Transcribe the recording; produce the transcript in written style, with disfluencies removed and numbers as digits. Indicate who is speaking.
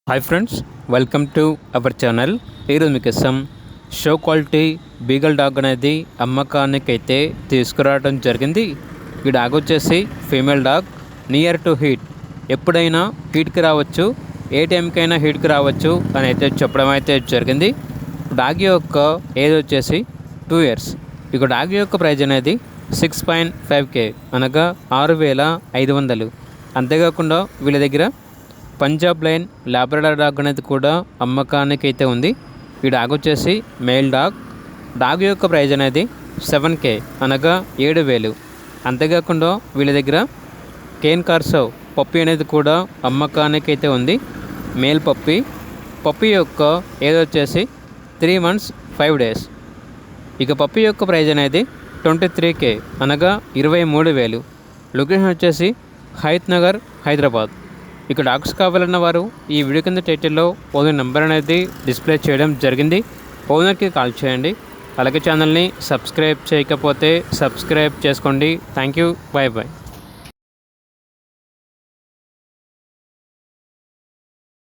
Speaker 1: Hi friends, welcome to our channel. ఈరోజు మీకు ఇస్తాం షో క్వాలిటీ బీగల్ డాగ్ అనేది అమ్మకానికి అయితే తీసుకురావడం జరిగింది. ఈ డాగ్ వచ్చేసి female dog, near to heat, ఎప్పుడైనా హీట్కి రావచ్చు, ఏ టైంకైనా హీట్కి రావచ్చు అని అయితే చెప్పడం అయితే జరిగింది. డాగ్ యొక్క ఏజ్ వచ్చేసి 2 years. ఇక డాగ్ యొక్క ప్రైజ్ అనేది 6.5K అనగా 6,500. అంతేకాకుండా వీళ్ళ దగ్గర పంజాబ్ లైన్ లాబ్రడార్ డాగ్ అనేది కూడా అమ్మకానికి అయితే ఉంది. ఈ డాగ్ వచ్చేసి మేల్ డాగ్. డాగ్ యొక్క ప్రైజ్ అనేది 7K అనగా 7,000. అంతేకాకుండా వీళ్ళ దగ్గర కేన్ కార్సో పప్పి అనేది కూడా అమ్మకానికి అయితే ఉంది, మేల్ పప్పి. పప్పి యొక్క ఏజ్ వచ్చేసి 3 months 5 days. ఇక పప్పి యొక్క ప్రైజ్ అనేది 23K అనగా 23,000. లొకేషన్ వచ్చేసి హయత్ నగర్, హైదరాబాద్. ఇక డాగ్స్ కావాలన్న వారు ఈ వీడియో కింద టైటిల్లో ఓనర్ నెంబర్ అనేది డిస్ప్లే చేయడం జరిగింది. ఓనర్కి కాల్ చేయండి. అలాగే ఛానల్ని సబ్స్క్రైబ్ చేయకపోతే సబ్స్క్రైబ్ చేసుకోండి. Thank you, by by.